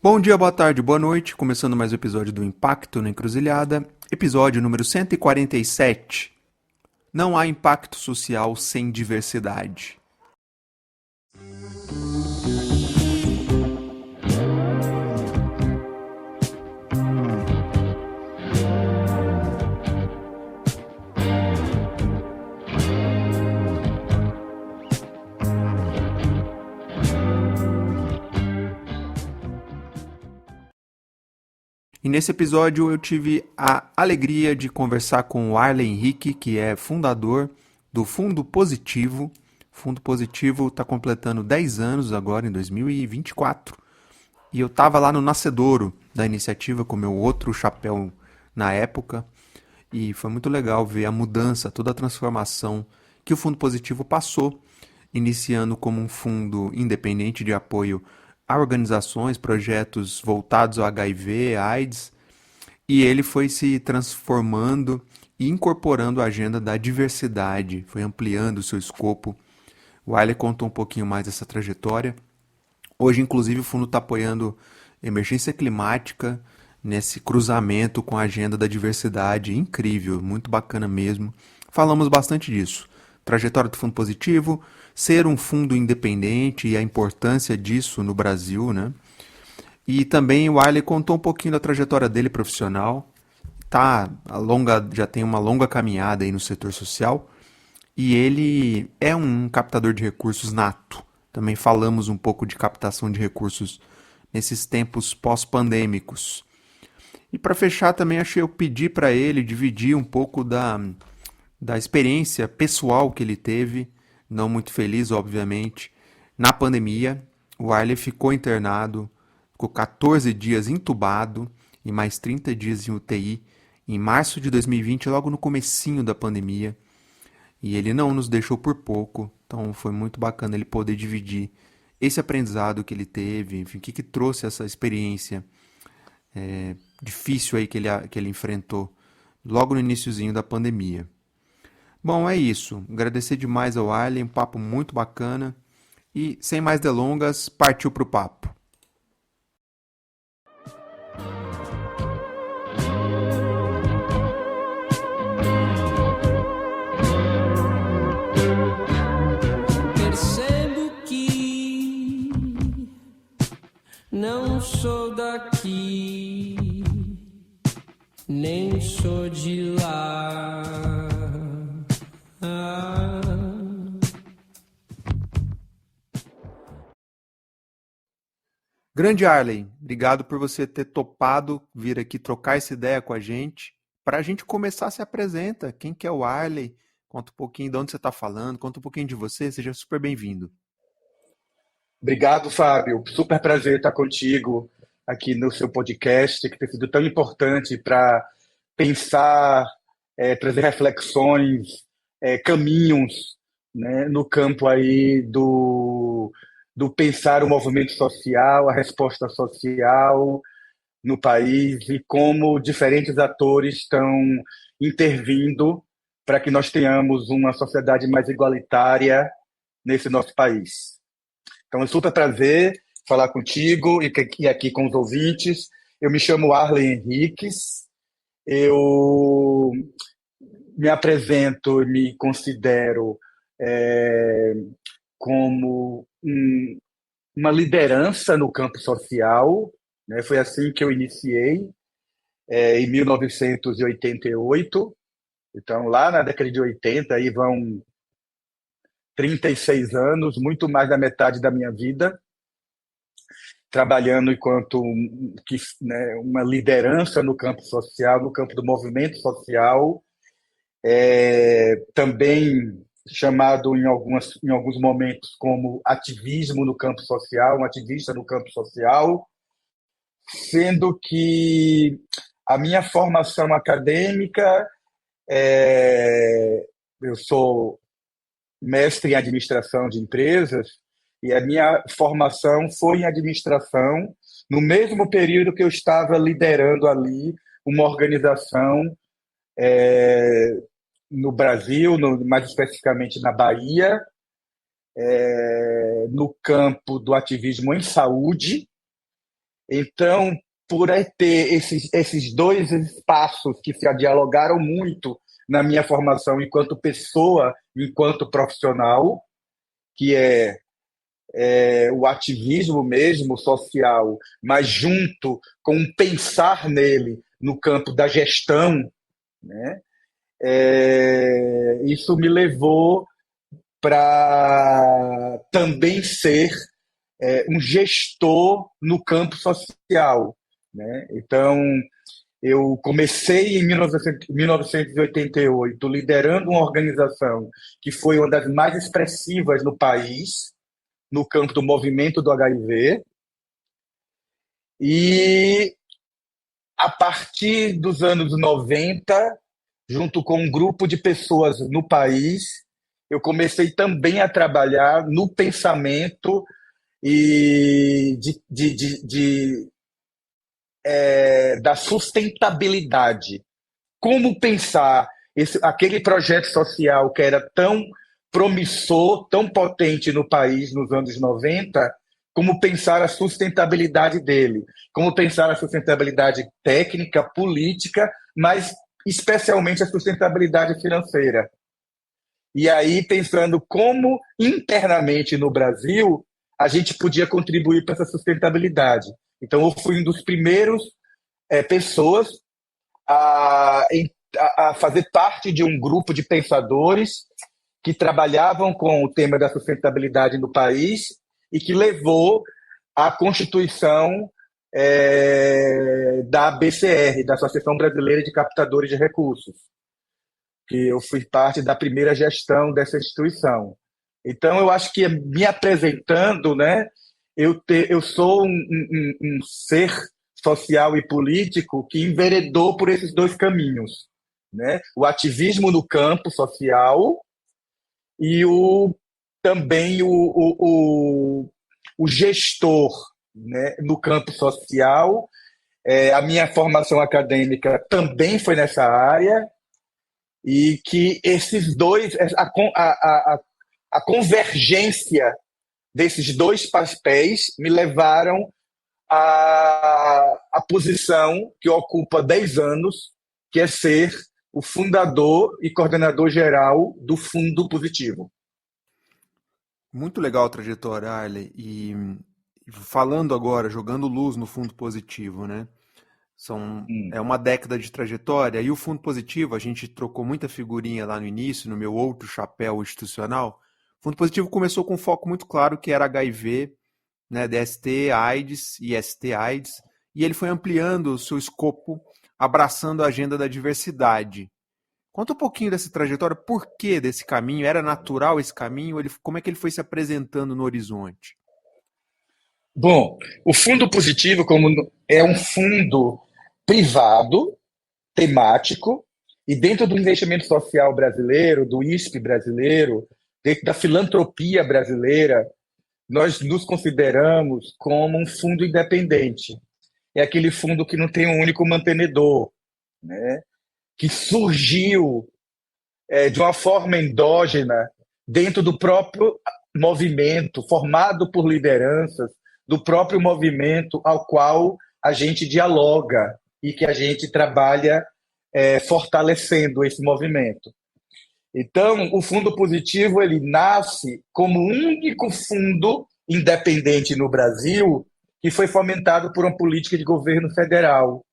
Bom dia, boa tarde, boa noite. Começando mais um episódio do Impacto na Encruzilhada, episódio número 147. Não há impacto social sem diversidade. E nesse episódio eu tive a alegria de conversar com o Arlen Henrique, que é fundador do Fundo Positivo. O Fundo Positivo está completando 10 anos agora, em 2024. E eu estava lá no nascedouro da iniciativa com meu outro chapéu na época. E foi muito legal ver a mudança, toda a transformação que o Fundo Positivo passou, iniciando como um fundo independente de apoio a organizações, projetos voltados ao HIV, AIDS, e ele foi se transformando e incorporando a agenda da diversidade, foi ampliando o seu escopo. O Wiley contou um pouquinho mais dessa trajetória. Hoje, inclusive, o fundo está apoiando emergência climática nesse cruzamento com a agenda da diversidade. Incrível, muito bacana mesmo. Falamos bastante disso. Trajetória do Fundo Positivo, ser um fundo independente e a importância disso no Brasil, né? E também o Wiley contou um pouquinho da trajetória dele profissional. Já tem uma longa caminhada aí no setor social e ele é um captador de recursos nato. Também falamos um pouco de captação de recursos nesses tempos pós-pandêmicos. E para fechar também achei eu pedir para ele dividir um pouco da experiência pessoal que ele teve, não muito feliz, obviamente, na pandemia. O Wiley ficou internado, ficou 14 dias entubado e mais 30 dias em UTI em março de 2020, logo no comecinho da pandemia. E ele não nos deixou por pouco, então foi muito bacana ele poder dividir esse aprendizado que ele teve, enfim, o que trouxe essa experiência difícil aí que ele enfrentou logo no iniciozinho da pandemia. Bom, é isso. Agradecer demais ao Arlen, um papo muito bacana. E, sem mais delongas, partiu pro papo. Percebo que não sou daqui, nem sou de lá. Grande Arlen, obrigado por você ter topado vir aqui trocar essa ideia com a gente. Para a gente começar, se apresenta. Quem que é o Arlen? Conta um pouquinho de onde você está falando, conta um pouquinho de você, seja super bem-vindo. Obrigado, Fábio. Super prazer estar contigo aqui no seu podcast, que tem sido tão importante para pensar, trazer reflexões, caminhos, né, no campo aí do pensar o movimento social, a resposta social no país e como diferentes atores estão intervindo para que nós tenhamos uma sociedade mais igualitária nesse nosso país. Então, é um super prazer falar contigo e aqui com os ouvintes. Eu me chamo Arlen Henriques, eu me apresento e me considero é, como uma liderança no campo social, né? Foi assim que eu iniciei, em 1988. Então, lá na década de 80, aí vão 36 anos, muito mais da metade da minha vida, trabalhando enquanto né, uma liderança no campo social, no campo do movimento social, também chamado em alguns momentos como ativismo no campo social, um ativista no campo social, sendo que a minha formação acadêmica, eu sou mestre em administração de empresas, e a minha formação foi em administração, no mesmo período que eu estava liderando ali uma organização no Brasil, mais especificamente na Bahia, no campo do ativismo em saúde, Então, por ter esses dois espaços que se dialogaram muito na minha formação enquanto pessoa, enquanto profissional, que é o ativismo mesmo social, mas junto com um pensar nele no campo da gestão, né? Isso me levou para também ser um gestor no campo social, né? Então, eu comecei em 1988 liderando uma organização que foi uma das mais expressivas no país, no campo do movimento do HIV, e a partir dos anos 90, junto com um grupo de pessoas no país, eu comecei também a trabalhar no pensamento e da sustentabilidade. Como pensar aquele projeto social que era tão promissor, tão potente no país nos anos 90, como pensar a sustentabilidade dele, como pensar a sustentabilidade técnica, política, mas especialmente a sustentabilidade financeira. E aí pensando como internamente no Brasil a gente podia contribuir para essa sustentabilidade. Então eu fui um dos primeiros pessoas a fazer parte de um grupo de pensadores que trabalhavam com o tema da sustentabilidade no país e que levou à constituição da ABCR, da Associação Brasileira de Captadores de Recursos, que eu fui parte da primeira gestão dessa instituição. Então, eu acho que me apresentando, né, eu sou um ser social e político que enveredou por esses dois caminhos, né? O ativismo no campo social e também o gestor, né, no campo social. A minha formação acadêmica também foi nessa área, e que esses dois, a convergência desses dois papéis me levaram à posição que ocupa 10 anos, que é ser o fundador e coordenador geral do Fundo Positivo. Muito legal a trajetória, Arley. E falando agora, jogando luz no Fundo Positivo, né? É uma década de trajetória, e o Fundo Positivo, a gente trocou muita figurinha lá no início, no meu outro chapéu institucional. O Fundo Positivo começou com um foco muito claro, que era HIV, né, DST, AIDS e ST-AIDS, e ele foi ampliando o seu escopo, abraçando a agenda da diversidade. Conta um pouquinho dessa trajetória, por que desse caminho? Era natural esse caminho? Como é que ele foi se apresentando no horizonte? Bom, o Fundo Positivo é um fundo privado, temático, e dentro do investimento social brasileiro, do ISP brasileiro, dentro da filantropia brasileira, nós nos consideramos como um fundo independente. É aquele fundo que não tem um único mantenedor, né? Que surgiu de uma forma endógena dentro do próprio movimento, formado por lideranças do próprio movimento ao qual a gente dialoga e que a gente trabalha fortalecendo esse movimento. Então, o Fundo Positivo ele nasce como o único fundo independente no Brasil que foi fomentado por uma política de governo federal.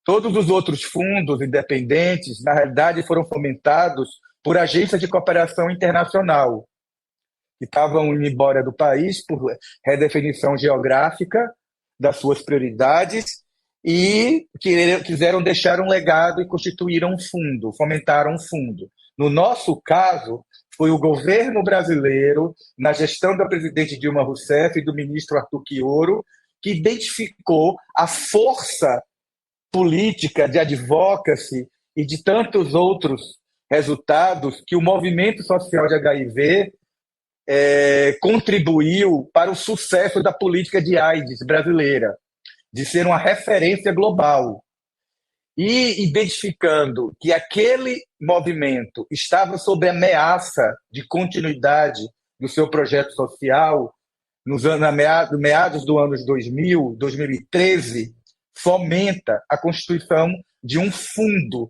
Todos os outros fundos independentes, na realidade, foram fomentados por agências de cooperação internacional, que estavam indo embora do país por redefinição geográfica das suas prioridades e quiseram deixar um legado e constituíram um fundo, fomentaram um fundo. No nosso caso, foi o governo brasileiro, na gestão da presidente Dilma Rousseff e do ministro Arthur Quioro, que identificou a força política de advocacy e de tantos outros resultados que o movimento social de HIV contribuiu para o sucesso da política de AIDS brasileira, de ser uma referência global. E identificando que aquele movimento estava sob ameaça de continuidade do seu projeto social, meados do ano 2000, 2013, fomenta a constituição de um fundo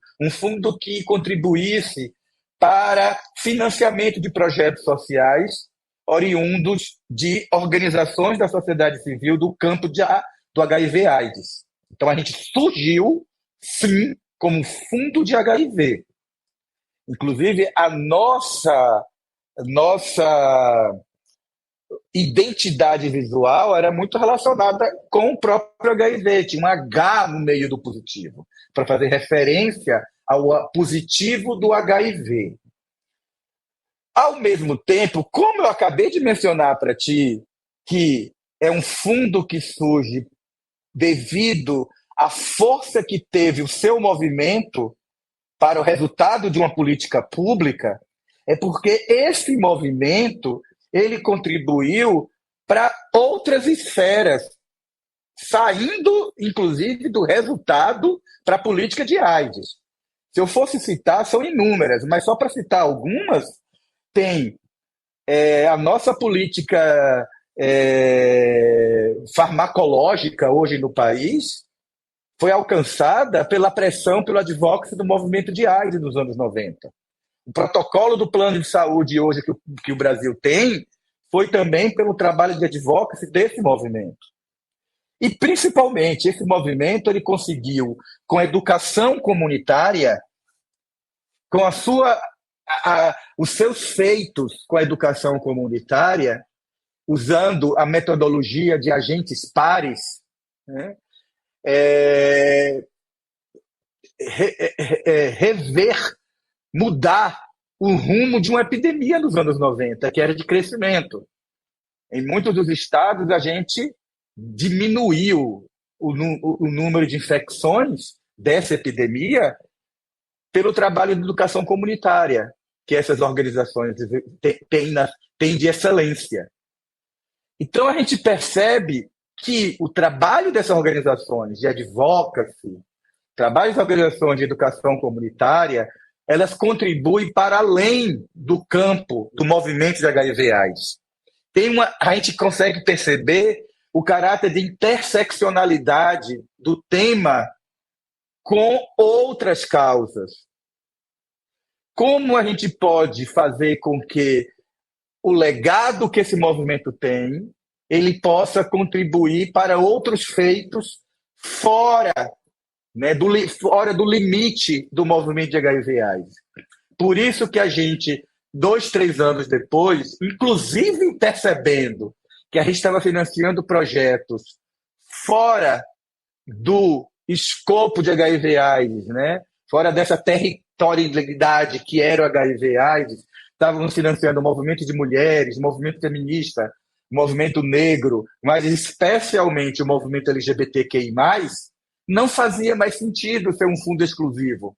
que contribuísse para financiamento de projetos sociais oriundos de organizações da sociedade civil do campo do HIV/AIDS. Então, a gente surgiu, sim, como fundo de HIV. Inclusive, a nossa identidade visual era muito relacionada com o próprio HIV. Tinha um H no meio do positivo, para fazer referência ao positivo do HIV. Ao mesmo tempo, como eu acabei de mencionar para ti, que é um fundo que surge devido à força que teve o seu movimento para o resultado de uma política pública, é porque esse movimento ele contribuiu para outras esferas, saindo, inclusive, do resultado para a política de AIDS. Se eu fosse citar, são inúmeras, mas só para citar algumas, tem a nossa política farmacológica hoje no país, foi alcançada pela pressão, pelo advocacy do movimento de AIDS nos anos 90. O protocolo do plano de saúde hoje que o Brasil tem foi também pelo trabalho de advocacy desse movimento. E, principalmente, esse movimento ele conseguiu, com a educação comunitária, com os seus feitos com a educação comunitária, usando a metodologia de agentes pares, né, mudar o rumo de uma epidemia nos anos 90, que era de crescimento. Em muitos dos estados, a gente diminuiu o número de infecções dessa epidemia pelo trabalho de educação comunitária, que essas organizações têm de excelência. Então, a gente percebe que o trabalho dessas organizações de advocacy, trabalho das organizações de educação comunitária, elas contribuem para além do campo do movimento de HIV/AIDS. A gente consegue perceber o caráter de interseccionalidade do tema com outras causas. Como a gente pode fazer com que o legado que esse movimento tem, ele possa contribuir para outros feitos fora, né, fora do limite do movimento de HIV/AIDS. Por isso que a gente, 2, 3 anos depois, inclusive percebendo que a gente estava financiando projetos fora do escopo de HIV/AIDS, né, fora dessa territorialidade que era o HIV/AIDS, estávamos financiando o movimento de mulheres, o movimento feminista, o movimento negro, mas especialmente o movimento LGBTQI+, não fazia mais sentido ser um fundo exclusivo.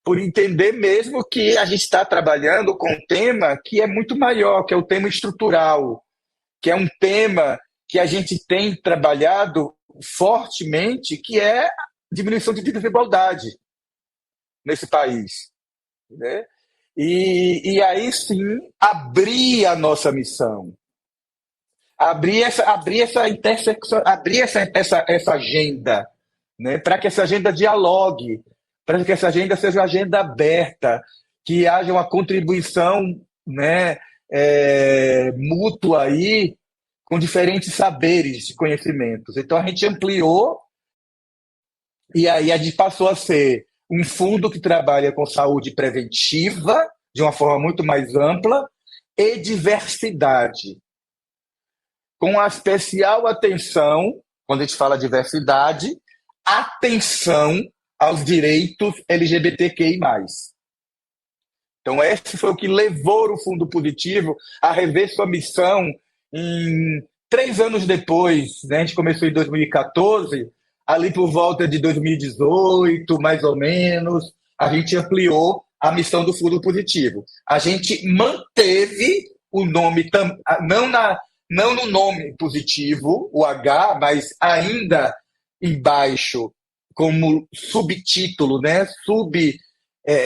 Por entender mesmo que a gente está trabalhando com um tema que é muito maior, que é o tema estrutural, que é um tema que a gente tem trabalhado fortemente, que é a diminuição de desigualdade nesse país, né? E aí sim abrir a nossa missão, abrir essa intersecção, abrir essa agenda, né, para que essa agenda dialogue, para que essa agenda seja uma agenda aberta, que haja uma contribuição, né, mútua aí, com diferentes saberes e conhecimentos. Então a gente ampliou e aí a gente passou a ser um fundo que trabalha com saúde preventiva, de uma forma muito mais ampla, e diversidade. Com a especial atenção, quando a gente fala diversidade, atenção aos direitos LGBTQI+. Então, esse foi o que levou o Fundo Positivo a rever sua missão em 3 anos depois, né? A gente começou em 2014, ali por volta de 2018, mais ou menos, a gente ampliou a missão do Fundo Positivo. A gente manteve o nome, não no nome positivo, o H, mas ainda embaixo, como subtítulo, né?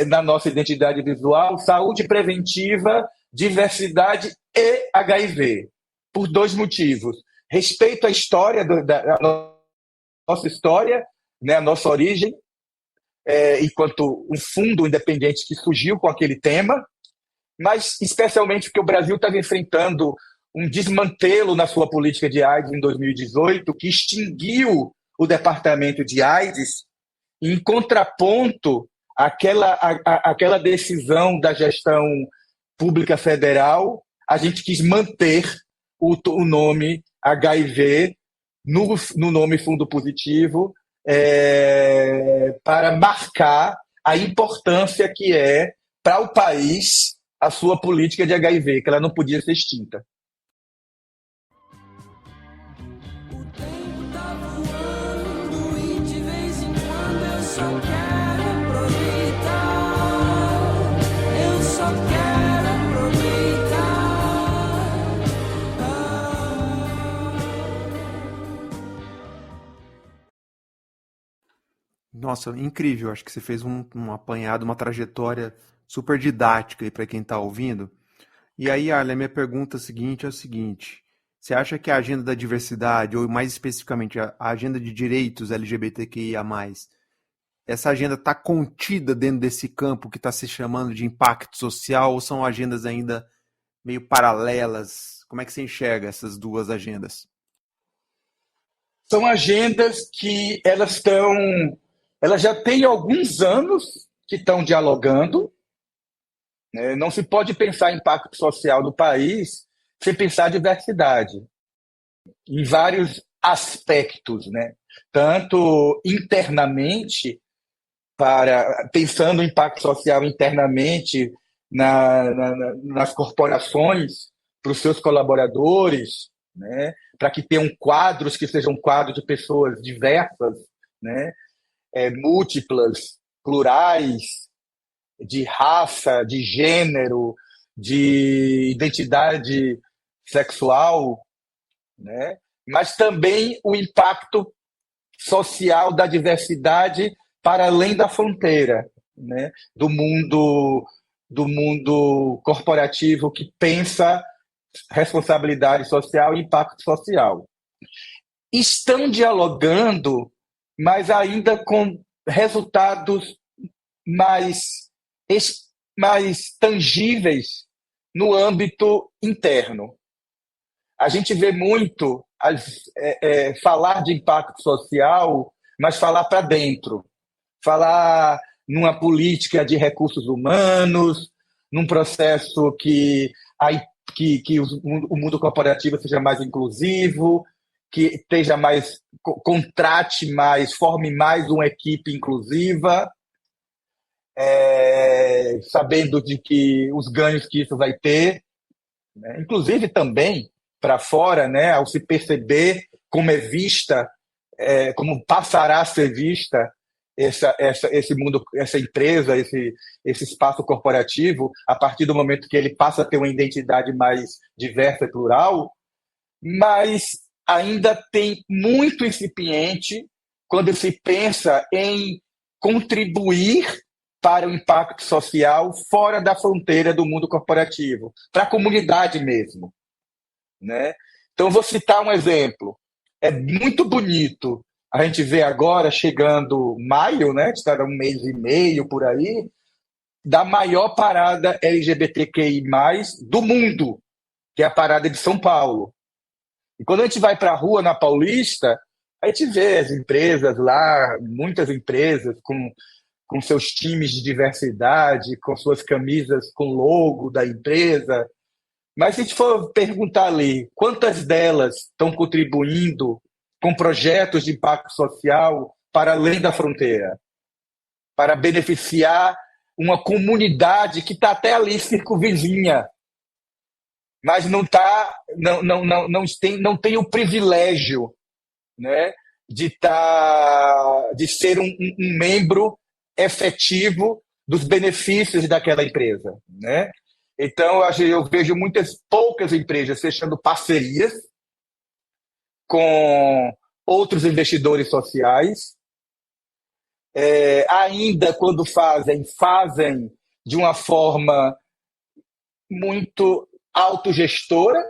Na nossa identidade visual, saúde preventiva, diversidade e HIV. por dois motivos. Respeito à história, da nossa história, né, a nossa origem, enquanto um fundo independente que surgiu com aquele tema, mas especialmente porque o Brasil estava enfrentando um desmantelo na sua política de AIDS em 2018, que extinguiu o departamento de AIDS, em contraponto àquela decisão da gestão pública federal. A gente quis manter o nome HIV no nome Fundo Positivo, para marcar a importância que é para o país a sua política de HIV, que ela não podia ser extinta. O tempo tá voando e de vez em quando eu só quero aproveitar. Eu só quero Nossa, incrível. Acho que você fez um apanhado, uma trajetória super didática aí para quem está ouvindo. E aí, Arlen, minha pergunta seguinte é o seguinte: você acha que a agenda da diversidade, ou mais especificamente a agenda de direitos LGBTQIA+, essa agenda está contida dentro desse campo que está se chamando de impacto social, ou são agendas ainda meio paralelas? Como é que você enxerga essas duas agendas? São agendas que elas já têm alguns anos que estão dialogando, né? Não se pode pensar em impacto social do país sem pensar diversidade, em vários aspectos, né? Tanto internamente, pensando o impacto social internamente nas corporações, para os seus colaboradores, né? Para que tenham quadros que sejam quadros de pessoas diversas, né? Múltiplas, plurais, de raça, de gênero, de identidade sexual, né? Mas também o impacto social da diversidade para além da fronteira, né? Do mundo corporativo que pensa responsabilidade social e impacto social. Estão dialogando, mas ainda com resultados mais tangíveis no âmbito interno. A gente vê muito falar de impacto social, mas falar para dentro. Falar numa política de recursos humanos, num processo que o mundo corporativo seja mais inclusivo, que esteja mais, contrate mais, forme mais uma equipe inclusiva, sabendo de que os ganhos que isso vai ter, né? Inclusive também para fora, né, ao se perceber como é vista, como passará a ser vista esse mundo, essa empresa, esse espaço corporativo, a partir do momento que ele passa a ter uma identidade mais diversa e plural, mas ainda tem muito incipiente quando se pensa em contribuir para o impacto social fora da fronteira do mundo corporativo, para a comunidade mesmo, né? Então, vou citar um exemplo. É muito bonito a gente vê agora, chegando maio, né? Está um mês e meio por aí, da maior parada LGBTQI+, do mundo, que é a parada de São Paulo. E quando a gente vai para a rua, na Paulista, a gente vê as empresas lá, muitas empresas com seus times de diversidade, com suas camisas com logo da empresa. Mas se a gente for perguntar ali, quantas delas estão contribuindo com projetos de impacto social para além da fronteira, para beneficiar uma comunidade que está até ali circunvizinha, mas não tem o privilégio, né, de ser um membro efetivo dos benefícios daquela empresa, né? Então, eu vejo poucas empresas fechando parcerias com outros investidores sociais, ainda quando fazem de uma forma muito autogestora,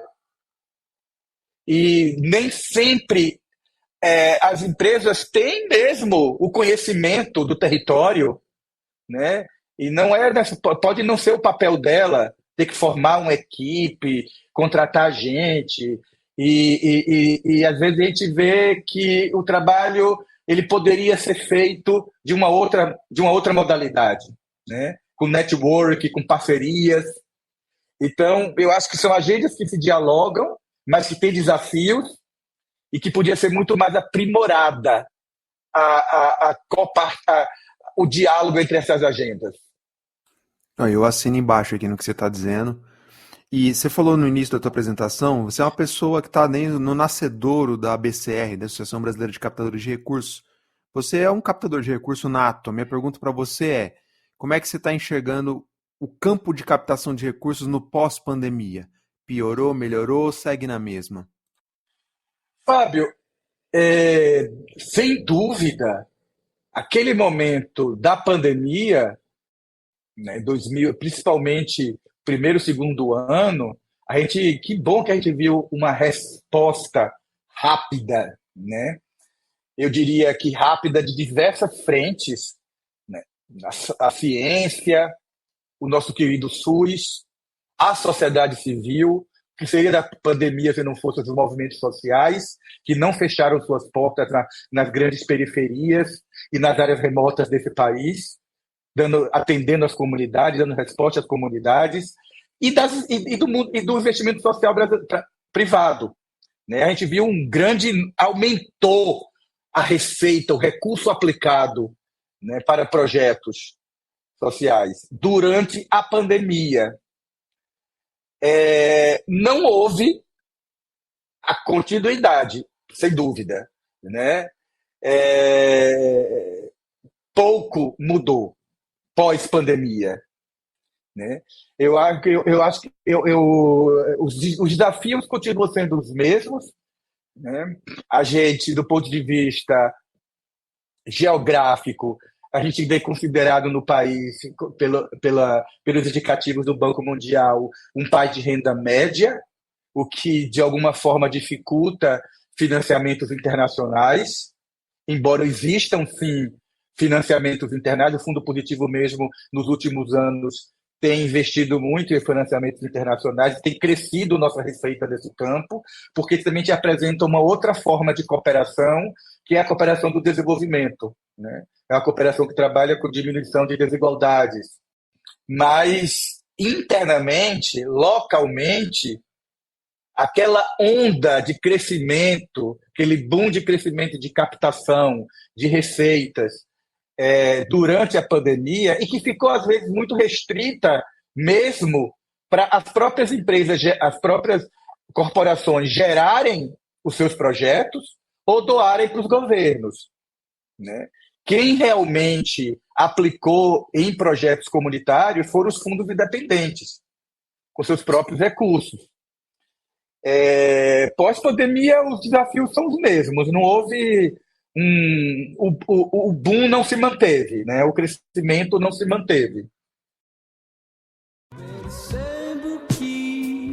e nem sempre as empresas têm mesmo o conhecimento do território, né? E não pode não ser o papel dela ter que formar uma equipe, contratar gente, e às vezes a gente vê que o trabalho ele poderia ser feito de uma outra modalidade, né? Com network, com parcerias. Então, eu acho que são agendas que se dialogam, mas que têm desafios e que podia ser muito mais aprimorada o diálogo entre essas agendas. Eu assino embaixo aqui no que você está dizendo. E você falou no início da tua apresentação, você é uma pessoa que está no nascedouro da ABCR, da Associação Brasileira de Captadores de Recursos. Você é um captador de recurso nato. A minha pergunta para você é, como é que você está enxergando o campo de captação de recursos no pós-pandemia? Piorou, melhorou, segue na mesma? Fábio, sem dúvida, aquele momento da pandemia, né, 2000, principalmente primeiro, segundo ano, que bom que a gente viu uma resposta rápida, né? Eu diria que rápida de diversas frentes, né? A ciência, o nosso querido SUS, a sociedade civil, que seria da pandemia se não fossem os movimentos sociais, que não fecharam suas portas nas grandes periferias e nas áreas remotas desse país, atendendo as comunidades, dando resposta às comunidades, e do investimento social privado. Né? A gente viu aumentou a receita, o recurso aplicado, né, para projetos sociais durante a pandemia. Não houve a continuidade, sem dúvida, né? Pouco mudou pós-pandemia, né? Eu acho que os desafios continuam sendo os mesmos, né? A gente, do ponto de vista geográfico, a gente é considerado no país, pelos indicativos do Banco Mundial, um país de renda média, o que de alguma forma dificulta financiamentos internacionais, embora existam sim financiamentos internacionais, o Fundo Positivo mesmo nos últimos anos tem investido muito em financiamentos internacionais, tem crescido nossa receita nesse campo, porque também te apresenta uma outra forma de cooperação, que é a cooperação do desenvolvimento, né? É uma cooperação que trabalha com diminuição de desigualdades. Mas, internamente, localmente, aquela onda de crescimento, aquele boom de crescimento de captação de receitas durante a pandemia, e que ficou, às vezes, muito restrita mesmo para as próprias empresas, as próprias corporações gerarem os seus projetos ou doarem para os governos, né? Quem realmente aplicou em projetos comunitários foram os fundos independentes, com seus próprios recursos. Pós-pandemia, os desafios são os mesmos. Não houve o boom não se manteve, né? O crescimento não se manteve. Percebo que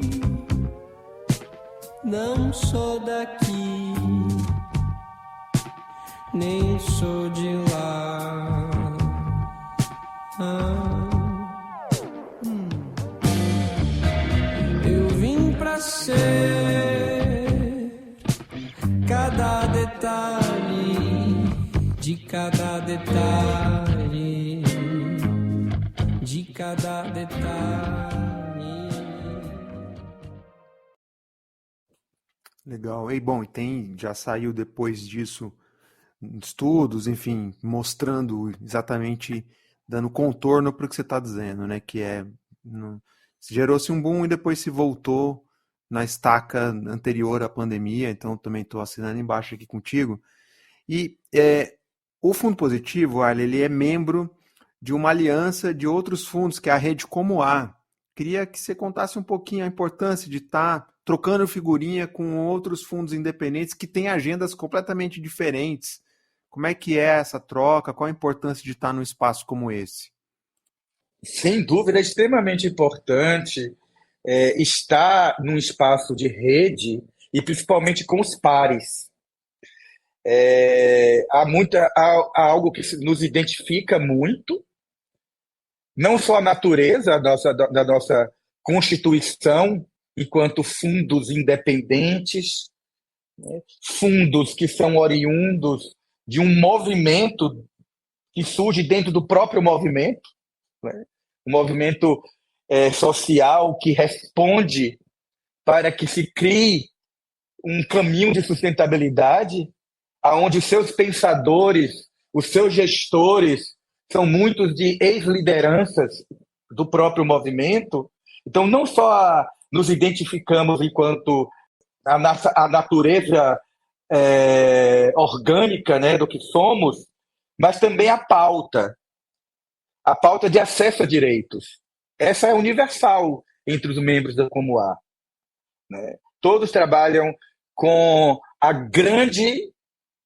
não sou daqui, nem sou de lá. Eu vim pra ser cada detalhe de cada detalhe de cada detalhe. Legal. E bom, já saiu depois disso estudos, enfim, mostrando exatamente, dando contorno para o que você está dizendo, né? Que gerou-se um boom e depois se voltou na estaca anterior à pandemia, então também estou assinando embaixo aqui contigo. E o Fundo Positivo, Arlen, ele é membro de uma aliança de outros fundos, que é a Rede Como A. Queria que você contasse um pouquinho a importância de estar trocando figurinha com outros fundos independentes que têm agendas completamente diferentes. Como é que é essa troca? Qual a importância de estar num espaço como esse? Sem dúvida, é extremamente importante estar num espaço de rede e principalmente com os pares. Há algo que nos identifica muito, não só a natureza da nossa constituição, enquanto fundos independentes, fundos que são oriundos de um movimento que surge dentro do próprio movimento, né? Um movimento social que responde para que se crie um caminho de sustentabilidade, aonde os seus pensadores, os seus gestores, são muitos de ex-lideranças do próprio movimento. Então, não só nos identificamos enquanto a natureza orgânica, né, do que somos, mas também a pauta de acesso a direitos. Essa é universal entre os membros da Comuá, né? Todos trabalham com a grande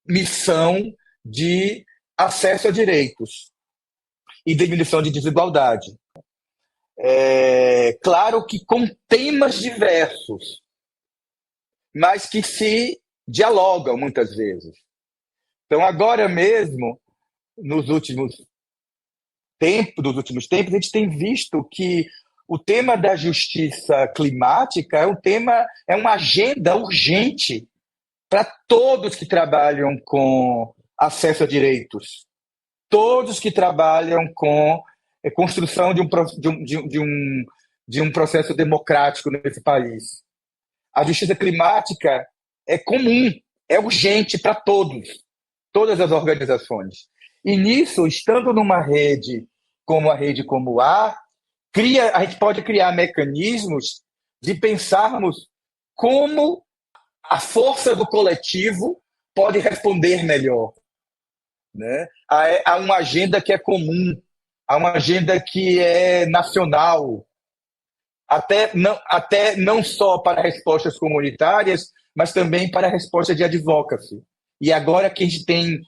missão de acesso a direitos e diminuição de desigualdade. Claro que com temas diversos, mas que se dialogam muitas vezes. Então, agora mesmo, nos últimos tempos, a gente tem visto que o tema da justiça climática é uma agenda urgente para todos que trabalham com acesso a direitos, todos que trabalham com construção de um processo democrático nesse país. A justiça climática é comum, é urgente para todas as organizações. E nisso, estando numa rede como a Rede Comuá, a gente pode criar mecanismos de pensarmos como a força do coletivo pode responder melhor, né? Há uma agenda que é comum, há uma agenda que é nacional, até não só para respostas comunitárias, mas também para respostas de advocacy. E agora que a gente tem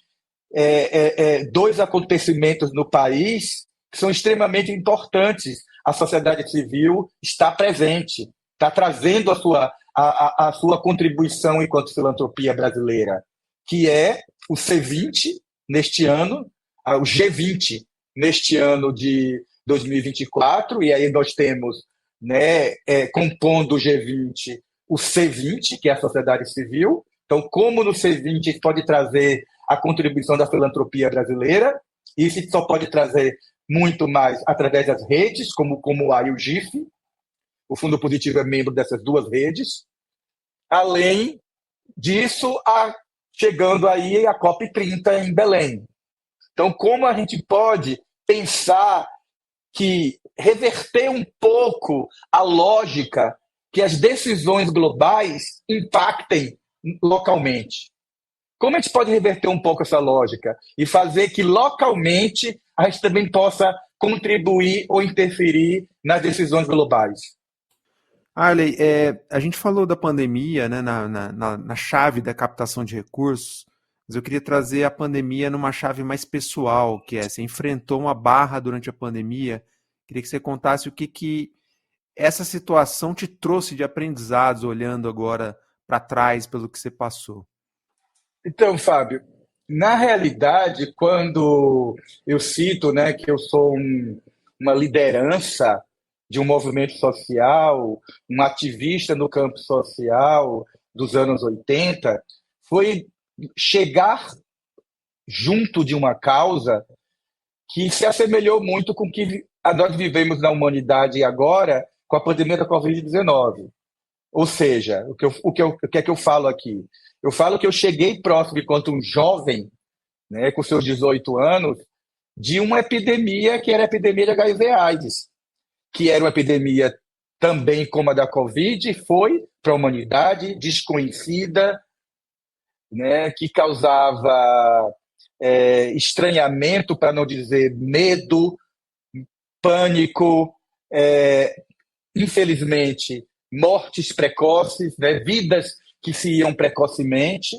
dois acontecimentos no país que são extremamente importantes, a sociedade civil está presente, está trazendo a sua contribuição enquanto filantropia brasileira, que é o C20 neste ano, o G20 neste ano de 2024, e aí nós temos, né, compondo o G20 o C20, que é a sociedade civil. Então, como no C20 a gente pode trazer a contribuição da filantropia brasileira, isso a gente só pode trazer muito mais através das redes, como o A e o GIF. O Fundo Positivo é membro dessas duas redes. Além disso, chegando aí a COP30 em Belém. Então, como a gente pode pensar que reverter um pouco a lógica que as decisões globais impactem localmente? Como a gente pode reverter um pouco essa lógica e fazer que localmente a gente também possa contribuir ou interferir nas decisões globais? Arley, a gente falou da pandemia, né, na chave da captação de recursos, mas eu queria trazer a pandemia numa chave mais pessoal, que você enfrentou uma barra durante a pandemia. Queria que você contasse o que essa situação te trouxe de aprendizados, olhando agora para trás pelo que você passou. Então, Fábio, na realidade, quando eu cito, né, que eu sou uma liderança de um movimento social, um ativista no campo social dos anos 80, foi chegar junto de uma causa que se assemelhou muito com o que nós vivemos na humanidade agora com a pandemia da Covid-19. Ou seja, o que é que eu falo aqui? Eu falo que eu cheguei próximo, enquanto um jovem, né, com seus 18 anos, de uma epidemia que era a epidemia de HIV/AIDS, que era uma epidemia também como a da Covid, foi para a humanidade desconhecida, né, que causava estranhamento, para não dizer medo, pânico, infelizmente, mortes precoces, né, vidas que se iam precocemente,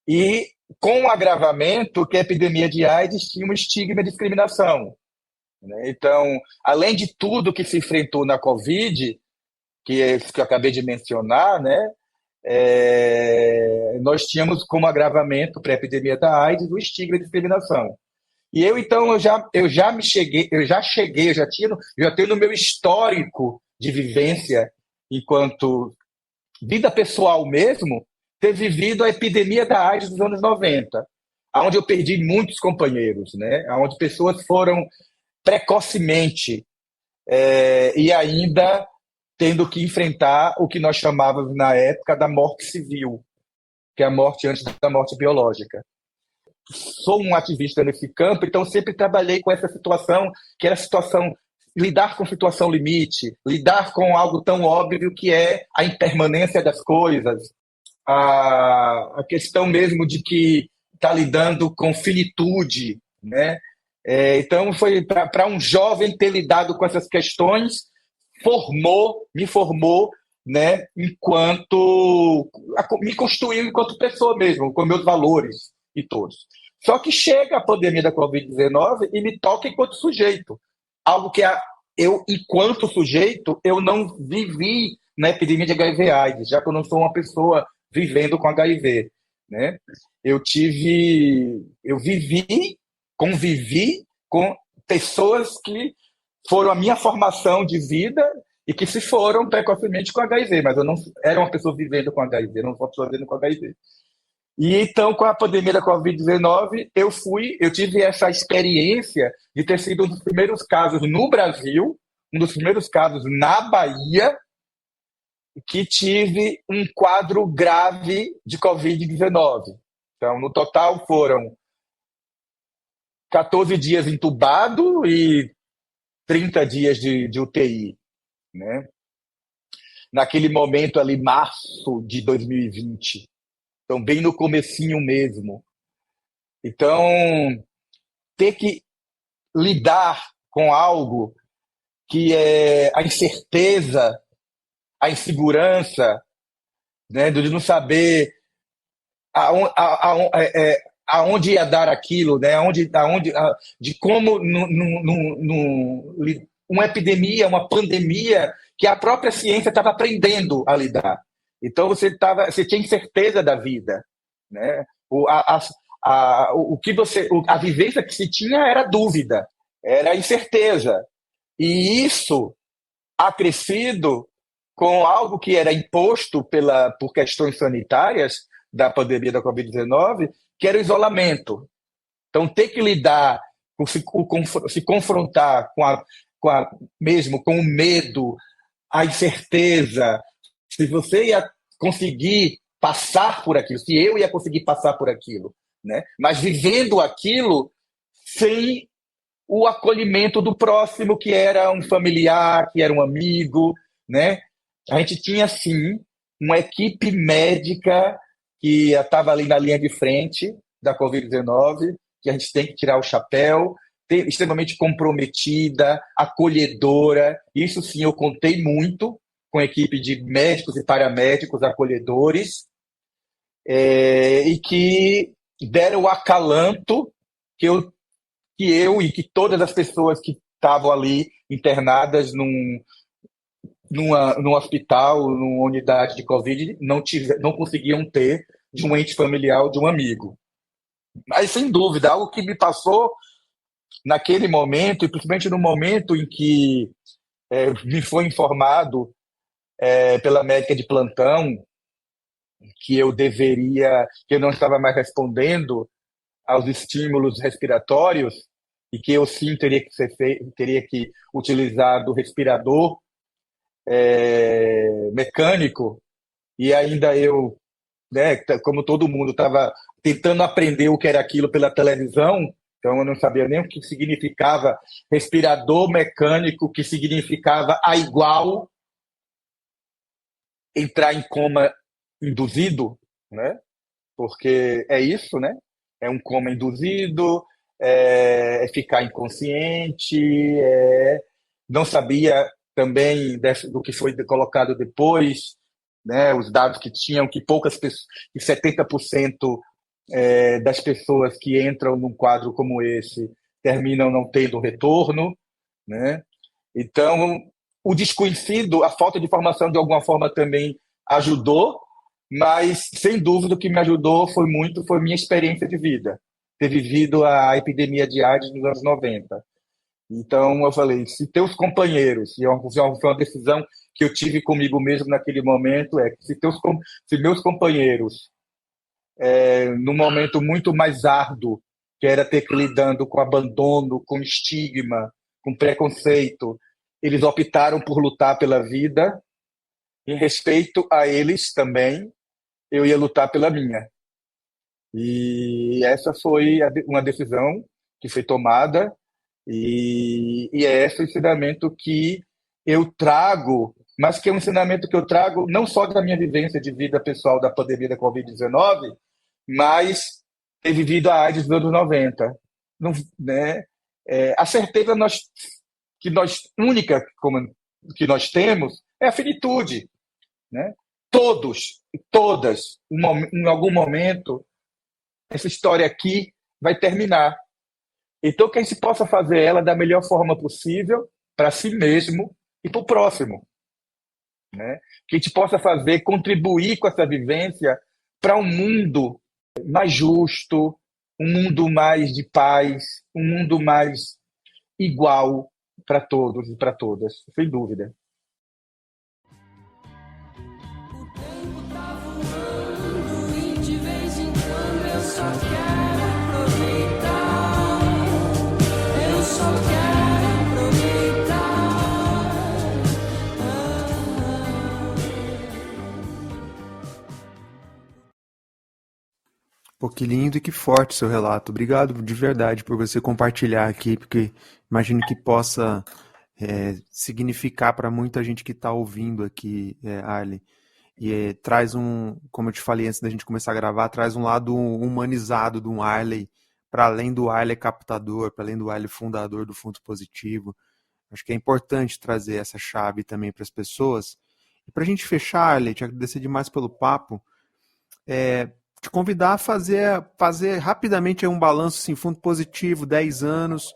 e com o agravamento que a epidemia de AIDS tinha um estigma e discriminação, né? Então, além de tudo que se enfrentou na Covid, que eu acabei de mencionar, né, nós tínhamos como agravamento para a epidemia da AIDS o estigma e a discriminação. E então, eu já tenho no meu histórico de vivência, enquanto vida pessoal mesmo, ter vivido a epidemia da AIDS dos anos 90, onde eu perdi muitos companheiros, né? Onde pessoas foram precocemente e ainda tendo que enfrentar o que nós chamávamos na época da morte civil, que é a morte antes da morte biológica. Sou um ativista nesse campo, então sempre trabalhei com essa situação, que era a situação, lidar com situação limite, lidar com algo tão óbvio que é a impermanência das coisas, a questão mesmo de que está lidando com finitude, né? Então, foi para um jovem ter lidado com essas questões, me formou, né, me construiu enquanto pessoa mesmo, com meus valores e todos. Só que chega a pandemia da Covid-19 e me toca enquanto sujeito. Algo que eu, enquanto sujeito, eu não vivi na epidemia de HIV/AIDS, já que eu não sou uma pessoa vivendo com HIV, né? Convivi com pessoas que foram a minha formação de vida e que se foram precocemente com HIV, mas eu não era uma pessoa vivendo com HIV, não sou uma pessoa vivendo com HIV. E então, com a pandemia da Covid-19, eu tive essa experiência de ter sido um dos primeiros casos no Brasil, um dos primeiros casos na Bahia, que tive um quadro grave de Covid-19. Então, no total, foram 14 dias entubado e 30 dias de UTI, né? Naquele momento ali, março de 2020. Então, bem no comecinho mesmo. Então, ter que lidar com algo que é a incerteza, a insegurança, né, de não saber aonde ia dar aquilo, né, de como uma epidemia, uma pandemia que a própria ciência estava aprendendo a lidar. Então você tinha incerteza da vida, né? A vivência que se tinha era dúvida, era incerteza. E isso acrescido com algo que era imposto por questões sanitárias da pandemia da Covid-19, que era o isolamento. Então, ter que lidar, se confrontar mesmo com o medo, a incerteza, se você ia conseguir passar por aquilo, se eu ia conseguir passar por aquilo, né? Mas vivendo aquilo sem o acolhimento do próximo, que era um familiar, que era um amigo, né? A gente tinha, sim, uma equipe médica que estava ali na linha de frente da Covid-19, que a gente tem que tirar o chapéu, extremamente comprometida, acolhedora. Isso, sim, eu contei muito com a equipe de médicos e paramédicos acolhedores, e que deram o acalanto que eu e que todas as pessoas que estavam ali internadas num hospital, numa unidade de Covid, não conseguiam ter de um ente familiar ou de um amigo. Mas, sem dúvida, algo que me passou naquele momento, e principalmente no momento em que me foi informado pela médica de plantão que eu não estava mais respondendo aos estímulos respiratórios e que eu sim teria que utilizar do respirador mecânico, e ainda eu, né, como todo mundo, estava tentando aprender o que era aquilo pela televisão, então eu não sabia nem o que significava respirador mecânico, que significava a igual entrar em coma induzido, né? Porque é isso, né? É um coma induzido, é ficar inconsciente, não sabia também do que foi colocado depois, né? Os dados que tinham, que poucas pessoas, que 70% das pessoas que entram num quadro como esse terminam não tendo retorno, né? Então, o desconhecido, a falta de informação de alguma forma também ajudou, mas, sem dúvida, o que me ajudou foi minha experiência de vida, ter vivido a epidemia de AIDS nos anos 90. Então, eu falei, se teus companheiros, e foi uma decisão que eu tive comigo mesmo naquele momento, é que se meus companheiros, num momento muito mais árduo, que era ter que lidando com abandono, com estigma, com preconceito, eles optaram por lutar pela vida, em respeito a eles também, eu ia lutar pela minha. E essa foi uma decisão que foi tomada, e é esse o ensinamento que eu trago, mas que é um ensinamento que eu trago não só da minha vivência de vida pessoal da pandemia da Covid-19, mas ter vivido a AIDS dos anos 90. Não, né? A certeza única que nós temos é a finitude. Né? Todos e todas, em algum momento, essa história aqui vai terminar. Então, que a gente possa fazer ela da melhor forma possível para si mesmo e para o próximo. Né? Que a gente possa contribuir com essa vivência para um mundo mais justo, um mundo mais de paz, um mundo mais igual para todos e para todas, sem dúvida. O tempo tá voando e de vez em quando eu só quero aproveitar. Eu só quero aproveitar. Pô, que lindo e que forte seu relato. Obrigado de verdade por você compartilhar aqui, porque imagino que possa significar para muita gente que está ouvindo aqui, Arlen. E traz como eu te falei antes da gente começar a gravar, traz um lado humanizado do Arlen, para além do Arlen captador, para além do Arlen fundador do Fundo Positivo. Acho que é importante trazer essa chave também para as pessoas. E para a gente fechar, Arlen, te agradecer demais pelo papo, te convidar a fazer rapidamente um balanço, assim, Fundo Positivo, 10 anos,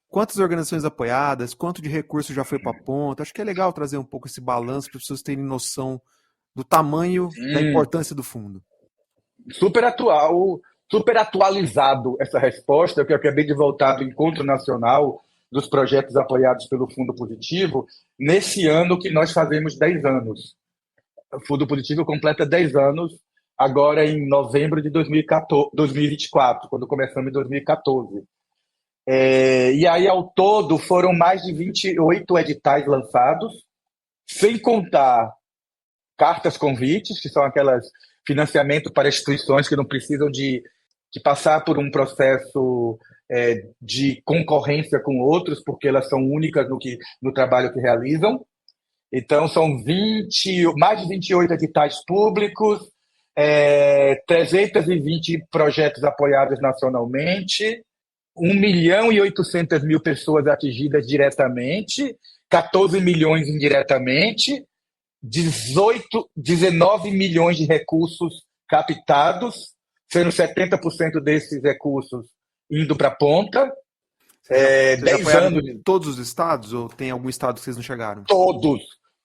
quantas organizações apoiadas, quanto de recurso já foi para a ponta. Acho que é legal trazer um pouco esse balanço para as pessoas terem noção do tamanho, da importância do fundo. Super atual, super atualizado essa resposta, que eu acabei de voltar do Encontro Nacional dos Projetos Apoiados pelo Fundo Positivo, nesse ano que nós fazemos 10 anos. O Fundo Positivo completa 10 anos, agora em novembro de 2024, quando começamos em 2014. E aí, ao todo, foram mais de 28 editais lançados, sem contar cartas convites, que são aquelas financiamento para instituições que não precisam de passar por um processo de concorrência com outros, porque elas são únicas no trabalho que realizam. Então, são mais de 28 editais públicos, 320 projetos apoiados nacionalmente, 1.800.000 pessoas atingidas diretamente, 14 milhões indiretamente, 19 milhões de recursos captados, sendo 70% desses recursos indo para a ponta. Vocês 10 anos. Em todos os estados ou tem algum estado que vocês não chegaram? Todos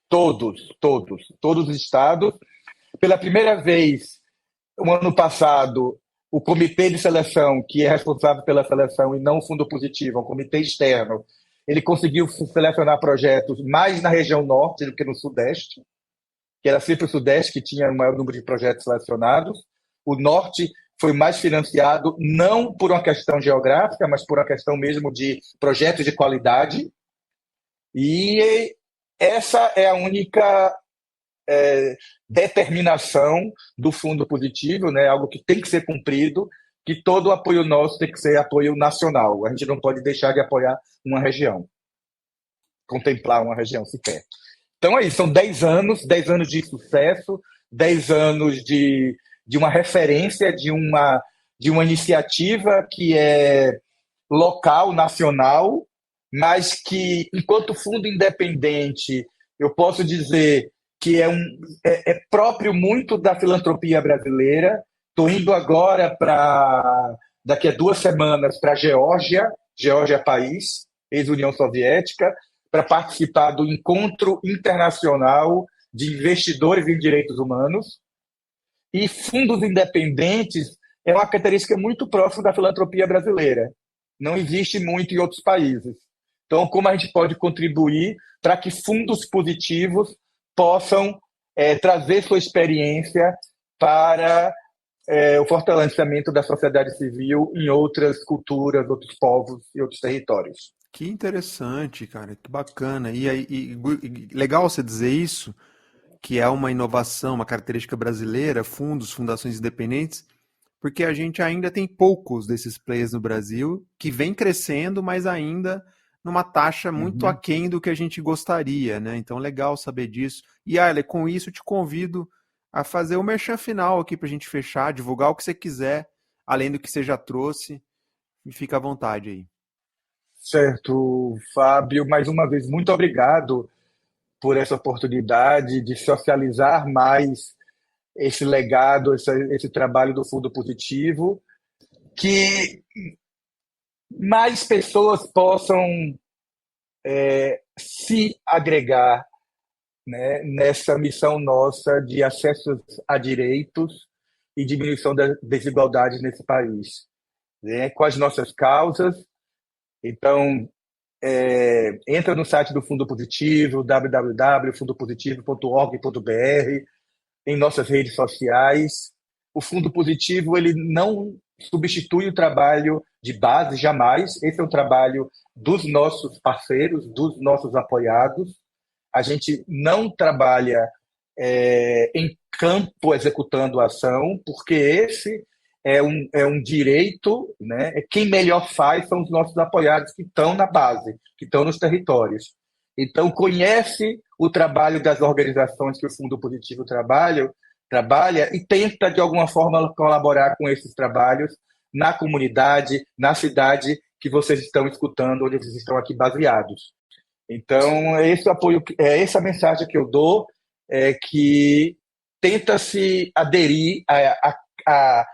os estados. Pela primeira vez, o ano passado, o comitê de seleção, que é responsável pela seleção e não o Fundo Positivo, é um comitê externo, ele conseguiu selecionar projetos mais na região norte do que no sudeste, que era sempre o sudeste que tinha o maior número de projetos selecionados. O norte foi mais financiado, não por uma questão geográfica, mas por uma questão mesmo de projetos de qualidade. E essa é a única determinação do Fundo Positivo, né? Algo que tem que ser cumprido, que todo apoio nosso tem que ser apoio nacional. A gente não pode deixar de apoiar uma região, contemplar uma região sequer. Então é isso, são 10 anos de sucesso, 10 anos de uma referência, de uma iniciativa que é local, nacional, mas que, enquanto fundo independente, eu posso dizer que é próprio muito da filantropia brasileira. Estou indo agora daqui a 2 semanas, para a Geórgia país, ex-União Soviética, para participar do Encontro Internacional de Investidores em Direitos Humanos. E fundos independentes é uma característica muito próxima da filantropia brasileira. Não existe muito em outros países. Então, como a gente pode contribuir para que fundos positivos possam trazer sua experiência para o fortalecimento da sociedade civil em outras culturas, outros povos e outros territórios. Que interessante, cara, que bacana. Legal você dizer isso, que é uma inovação, uma característica brasileira, fundos, fundações independentes, porque a gente ainda tem poucos desses players no Brasil, que vem crescendo, mas ainda numa taxa muito Uhum. aquém do que a gente gostaria, né? Então, legal saber disso. E, Arley, com isso, eu te convido a fazer o merchan final aqui para a gente fechar, divulgar o que você quiser, além do que você já trouxe, e fica à vontade aí. Certo, Fábio, mais uma vez, muito obrigado por essa oportunidade de socializar mais esse legado, esse trabalho do Fundo Positivo, que mais pessoas possam se agregar, né, nessa missão nossa de acesso a direitos e diminuição das desigualdades nesse país, né, com as nossas causas. Então, entra no site do Fundo Positivo, www.fundopositivo.org.br, em nossas redes sociais. O Fundo Positivo ele não substitui o trabalho de base, jamais. Esse é o trabalho dos nossos parceiros, dos nossos apoiados. A gente não trabalha em campo executando a ação, porque esse é um direito, né? Quem melhor faz são os nossos apoiados que estão na base, que estão nos territórios. Então, conhece o trabalho das organizações que o Fundo Positivo trabalha e tenta, de alguma forma, colaborar com esses trabalhos na comunidade, na cidade que vocês estão escutando, onde vocês estão aqui baseados. Então, é esse apoio, é essa mensagem que eu dou, que tenta se aderir à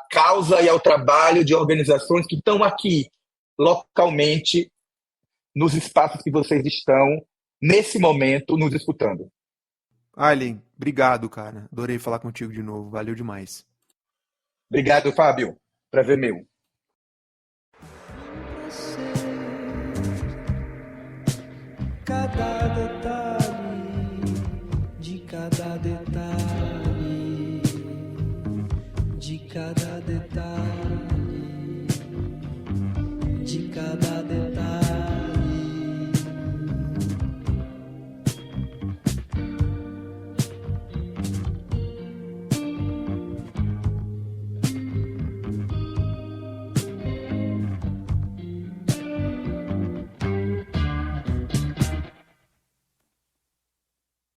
causa e ao trabalho de organizações que estão aqui, localmente, nos espaços que vocês estão, nesse momento, nos escutando. Arlen, obrigado, cara. Adorei falar contigo de novo. Valeu demais. Obrigado, Fábio. Prazer meu.